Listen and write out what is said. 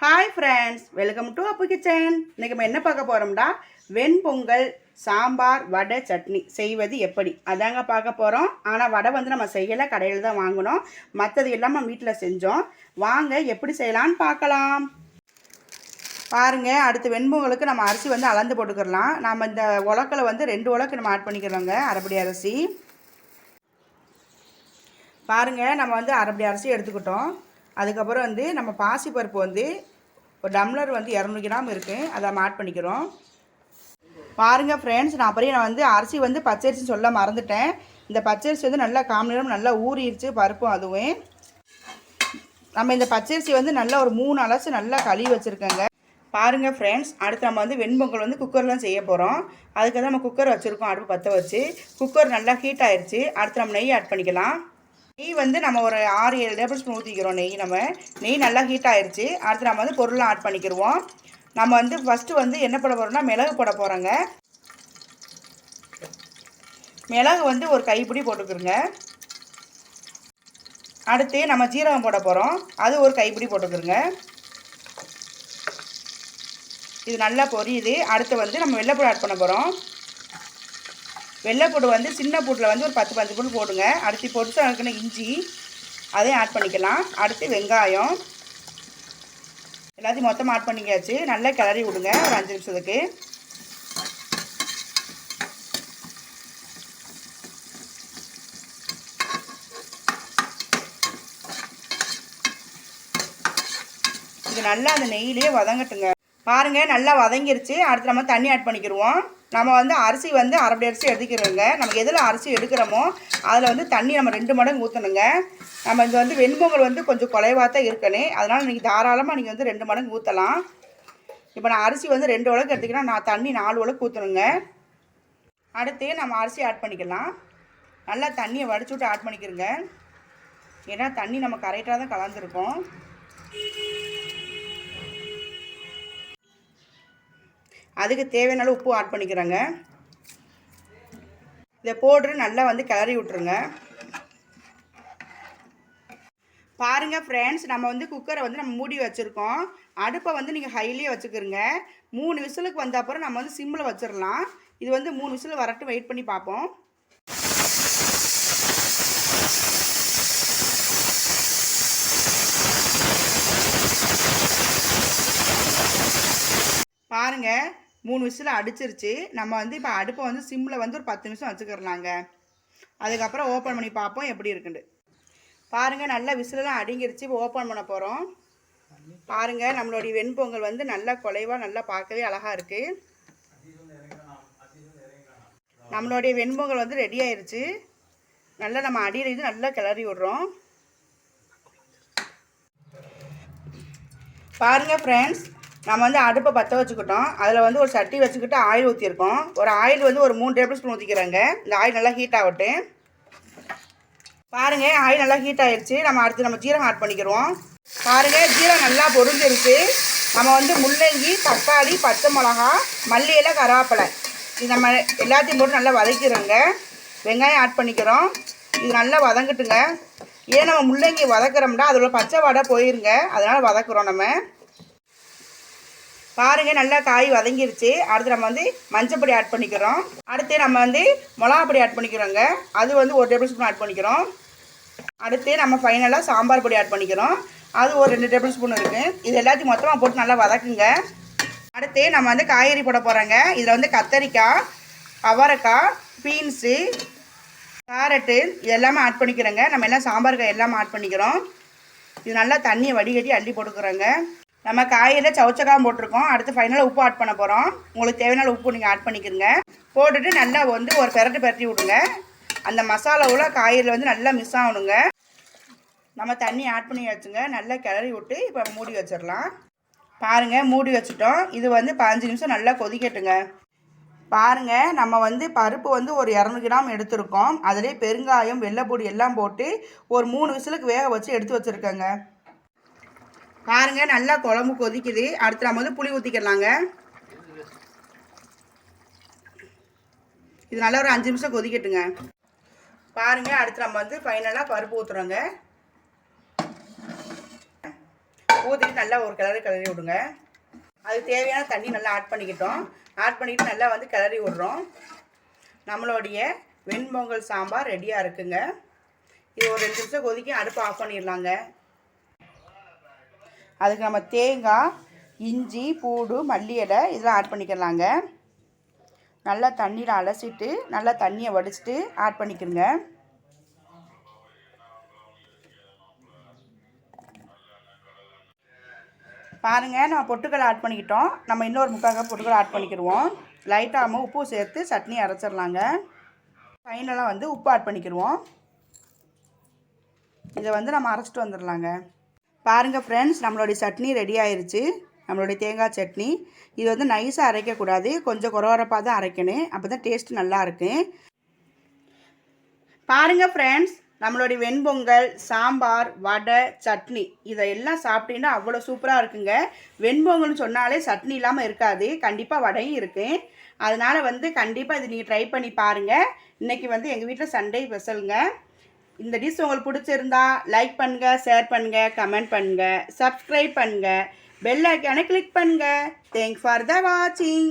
Hi friends, welcome to Appu kitchen. இன்றைக்கி நம்ம என்ன பார்க்க போகிறோம்னா வெண்பொங்கல், சாம்பார், வடை, சட்னி செய்வது எப்படி அதாங்க பார்க்க போகிறோம். ஆனால் வடை வந்து நம்ம செய்யலை, கடையில் தான் வாங்கினோம். மற்றது எல்லாம் நம்ம வீட்டில் செஞ்சோம். வாங்க எப்படி செய்யலான்னு பார்க்கலாம். பாருங்கள், அடுத்து வெண்பொங்கலுக்கு நம்ம அரிசி வந்து அளந்து போட்டுக்கிறலாம். நம்ம இந்த உலக்கில் வந்து 2 உலக்கு நம்ம ஆட் பண்ணிக்கிறோங்க. அரைப்படி அரிசி பாருங்கள், நம்ம வந்து அரைப்படி அரிசி எடுத்துக்கிட்டோம். அதுக்கப்புறம் வந்து நம்ம பாசிப்பருப்பு வந்து ஒரு டம்ளர் வந்து 200 கிராம் இருக்குது, அதை நம்ம ஆட் பண்ணிக்கிறோம். பாருங்கள் ஃப்ரெண்ட்ஸ், நான் வந்து அரிசி வந்து பச்சரிசி சொல்ல மறந்துட்டேன். இந்த பச்சரிசி வந்து நல்லா காமணிரம் நல்லா ஊறிடுச்சு, பருப்பும் அதுவும். நம்ம இந்த பச்சரிசி வந்து நல்லா ஒரு 3 அலசு நல்லா கழுவி வச்சுருக்கேங்க. பாருங்கள் ஃப்ரெண்ட்ஸ், அடுத்து நம்ம வந்து வெண்பொங்கல் வந்து குக்கர்லாம் செய்ய போகிறோம். அதுக்கு தான் நம்ம குக்கர் வச்சுருக்கோம், அடுப்பு பற்ற வச்சு. குக்கர் நல்லா ஹீட் ஆயிடுச்சு. அடுத்து நம்ம நெய் ஆட் பண்ணிக்கலாம். நெய் வந்து நம்ம ஒரு 6-7 டேபிள் ஸ்பூன் ஊற்றிக்கிறோம். நெய் நல்லா ஹீட் ஆயிடுச்சு. அடுத்து நம்ம வந்து பொருள்லாம் ஆட் பண்ணிக்கிடுவோம். நம்ம வந்து ஃபஸ்ட்டு வந்து என்ன போட போகிறோம்னா மிளகு போட போகிறோங்க. மிளகு வந்து ஒரு கைப்பிடி போட்டுக்கிறோங்க. அடுத்து நம்ம ஜீரகம் போட போகிறோம், அது ஒரு கைப்பிடி போட்டுக்கிறோங்க. இது நல்லா பொரியுது. அடுத்து வந்து நம்ம வெள்ளைப்பூடு ஆட் பண்ண போகிறோம். வெள்ளைப்பூடு வந்து சின்ன பூட்டில் வந்து ஒரு 10-15 பூண்டு போடுங்க. அடுத்து பொடிச்சு வதக்கின இஞ்சி அதையும் ஆட் பண்ணிக்கலாம். அடுத்து வெங்காயம் எல்லாத்தையும் மொத்தமாக ஆட் பண்ணிக்காச்சு. நல்லா கிளறி விடுங்க ஒரு 5 நிமிஷத்துக்கு. இது நல்லா அந்த நெய்யிலே வதங்கட்டுங்க. பாருங்கள், நல்லா வதங்கிருச்சு. அடுத்து நம்ம தண்ணி ஆட் பண்ணிக்கிடுவோம். நம்ம வந்து அரிசி வந்து அரைப்படி அரிசி எடுத்துக்கிறோங்க. நமக்கு எதில் அரிசி எடுக்கிறோமோ அதில் வந்து தண்ணி நம்ம 2 மடங்கு ஊற்றணுங்க. நம்ம இது வந்து வெண்பொங்கல் வந்து கொஞ்சம் குறைவாக தான் இருக்கணும். அதனால் நீங்கள் தாராளமாக நீங்கள் வந்து 2 மடங்கு ஊற்றலாம். இப்போ நான் அரிசி வந்து 2 உலக்கு எடுத்துக்கிறேன், நான் தண்ணி 4 உலக்கு ஊற்றணுங்க. அடுத்து நம்ம அரிசி ஆட் பண்ணிக்கலாம். நல்லா தண்ணியை வடிச்சு விட்டு ஆட் பண்ணிக்கிறோங்க. ஏன்னா தண்ணி நம்ம கரெக்டாக தான் கலந்துருக்கோம். அதுக்கு தேவையான அளவு உப்பு ஆட் பண்ணிக்கிறேங்க. இதை போட்டு நல்லா வந்து கிளறி விட்டுருங்க. பாருங்கள் ஃப்ரெண்ட்ஸ், நம்ம வந்து குக்கரை வந்து நம்ம மூடி வச்சுருக்கோம். அடுப்பை வந்து நீங்கள் ஹைலியே வச்சுக்கிறோங்க. 3 விசிலுக்கு வந்த அப்புறம் நம்ம வந்து சிம்மில் வச்சிடலாம். இது வந்து 3 விசில் வரட்டும், வெயிட் பண்ணி பார்ப்போம். பாருங்கள், 3 விசில் அடிச்சிருச்சு. நம்ம வந்து இப்போ அடுப்பை வந்து சிம்மில் வந்து ஒரு 10 நிமிஷம் வச்சுக்கிறலாங்க. அதுக்கப்புறம் ஓப்பன் பண்ணி பார்ப்போம் எப்படி இருக்குண்டு. பாருங்கள், நல்லா விசிலெலாம் அடங்கிருச்சு. இப்போ ஓப்பன் பண்ண போகிறோம். பாருங்கள், நம்மளுடைய வெண்பொங்கல் வந்து நல்லா குலைவாக நல்லா பார்க்கவே அழகாக இருக்குது. நம்மளுடைய வெண்பொங்கல் வந்து ரெடி ஆயிடுச்சு. நல்லா நம்ம அடியில் இது நல்லா கிளறி விடுறோம். பாருங்கள் ஃப்ரெண்ட்ஸ், நம்ம வந்து அடுப்பை பற்ற வச்சுக்கிட்டோம். அதில் வந்து ஒரு சட்டி வச்சுக்கிட்டு ஆயில் ஊற்றிருக்கோம். ஒரு ஆயில் வந்து ஒரு 3 டேபிள் ஸ்பூன் ஊற்றிக்கிறேங்க. இந்த ஆயில் நல்லா ஹீட் ஆகட்டும். பாருங்கள், ஆயில் நல்லா ஹீட் ஆகிடுச்சு. அடுத்து நம்ம ஜீரகம் ஆட் பண்ணிக்கிறோம். பாருங்கள், ஜீரகம் நல்லா பொரிஞ்சிருச்சு. நம்ம வந்து முள்ளங்கி, தக்காளி, பச்சை மிளகா, மல்லியெல்லாம் கருவேப்பிலை இது நம்ம எல்லாத்தையும் போட்டு நல்லா வதக்கிறோங்க. வெங்காயம் ஆட் பண்ணிக்கிறோம். இது நல்லா வதங்கட்டுங்க. ஏன் நம்ம முள்ளங்கி வதக்குறோம்னா அதில் பச்சை வாடை போயிருங்க, அதனால் வதக்குறோம் நம்ம. பாருங்கள், நல்லா காய் வதங்கிருச்சு. அடுத்து நம்ம வந்து மஞ்சப்பொடி ஆட் பண்ணிக்கிறோம். அடுத்து நம்ம வந்து மிளகாப்பொடி ஆட் பண்ணிக்கிறோங்க. அது வந்து 1 டேபிள் ஸ்பூன் ஆட் பண்ணிக்கிறோம். அடுத்து நம்ம ஃபைனலாக சாம்பார் பொடி ஆட் பண்ணிக்கிறோம். அது ஒரு 2 டேபிள் ஸ்பூன் இருக்குது. இது எல்லாத்தையும் மொத்தமாக போட்டு நல்லா வதக்குங்க. அடுத்து நம்ம வந்து காய்கறி போட போகிறோங்க. இதில் வந்து கத்தரிக்காய், அவரைக்காய், பீன்ஸு, கேரட்டு இது எல்லாமே ஆட் பண்ணிக்கிறோங்க. நம்ம எல்லாம் சாம்பார் எல்லாமே ஆட் பண்ணிக்கிறோம். இது நல்லா தண்ணியை வடிகட்டி அள்ளி போட்டுக்கிறோங்க. நம்ம காயில் சவுச்சக்காய் போட்டிருக்கோம். அடுத்து ஃபைனலாக உப்பு ஆட் பண்ண போகிறோம். உங்களுக்கு தேவையான உப்பு நீங்கள் ஆட் பண்ணிக்கிறங்க. போட்டுட்டு நல்லா வந்து ஒரு பெரட்டி விடுங்க. அந்த மசாலாவில் காயில் வந்து நல்லா மிஸ் ஆகணுங்க. நம்ம தண்ணி ஆட் பண்ணி வச்சுங்க. நல்லா கிளறி விட்டு இப்போ மூடி வச்சிடலாம். பாருங்கள், மூடி வச்சுட்டோம். இது வந்து 15 நிமிஷம் நல்லா கொதிக்கட்டுங்க. பாருங்கள், நம்ம வந்து பருப்பு வந்து ஒரு 200 கிராம் எடுத்துருக்கோம். அதிலே பெருங்காயம், வெள்ளைப்பூடி எல்லாம் போட்டு ஒரு 3 விசிலுக்கு வேக வச்சு எடுத்து வச்சுருக்கேங்க. பாருங்கள், நல்லா குழம்பு கொதிக்குது. அடுத்து நம்ம வந்து புளி ஊற்றிக்கலாங்க. இது நல்லா ஒரு 5 நிமிஷம் கொதிக்கட்டுங்க. பாருங்கள், அடுத்து நம்ம வந்து ஃபைனலாக பருப்பு ஊற்றுறோங்க. ஊற்றிட்டு நல்லா ஒரு கிளறி விடுங்க. அதுக்கு தேவையான தண்ணி நல்லா ஆட் பண்ணிக்கிட்டோம். ஆட் பண்ணிவிட்டு நல்லா வந்து கிளறி விட்றோம். நம்மளுடைய வெண்பொங்கல் சாம்பார் ரெடியாக இருக்குங்க. இது ஒரு 2 நிமிஷம் கொதிக்க அடுப்பை ஆஃப் பண்ணிடலாங்க. அதுக்கு நம்ம தேங்காய், இஞ்சி, பூடு, மல்லி இலை இதெல்லாம் ஆட் பண்ணிக்கலாங்க. நல்லா தண்ணியில் அலசிட்டு நல்லா தண்ணியை வடிச்சிட்டு ஆட் பண்ணிக்கிறங்க. பாருங்கள், நம்ம பொட்டுக்கடலை ஆட் பண்ணிக்கிட்டோம். நம்ம இன்னொரு 3/4 கப் பொட்டுக்கடலை ஆட் பண்ணிக்கிடுவோம். லைட்டாக நம்ம உப்பு சேர்த்து சட்னி அரைச்சிடலாங்க. ஃபைனலாக வந்து உப்பு ஆட் பண்ணிக்கிடுவோம். இதை வந்து நம்ம அரைச்சிட்டு வந்துடலாங்க. பாருங்கள் ஃப்ரெண்ட்ஸ், நம்மளுடைய சட்னி ரெடி ஆயிடுச்சு. நம்மளுடைய தேங்காய் சட்னி. இது வந்து நைஸாக அரைக்கக்கூடாது, கொஞ்சம் குறவரப்பாக தான் அரைக்கணும். அப்போ தான் டேஸ்ட்டு நல்லாயிருக்கு. பாருங்கள் ஃப்ரெண்ட்ஸ், நம்மளுடைய வெண்பொங்கல், சாம்பார், வடை, சட்னி இதெல்லாம் சாப்பிட்டீங்கன்னா அவ்வளோ சூப்பராக இருக்குங்க. வெண்பொங்கல்னு சொன்னாலே சட்னி இல்லாமல் இருக்காது. கண்டிப்பாக வடையும் இருக்குது. அதனால் வந்து கண்டிப்பாக இது நீங்கள் ட்ரை பண்ணி பாருங்கள். இன்றைக்கி வந்து எங்கள் வீட்டில் சண்டே ஸ்பெஷலுங்க. இந்த டிஷ் உங்களுக்கு பிடிச்சிருந்தா லைக் பண்ணுங்கள், ஷேர் பண்ணுங்கள், கமெண்ட் பண்ணுங்கள், சப்ஸ்கிரைப் பண்ணுங்கள், பெல் ஐக்கானை கிளிக் பண்ணுங்கள். தேங்க்ஸ் ஃபார் த வாட்சிங்.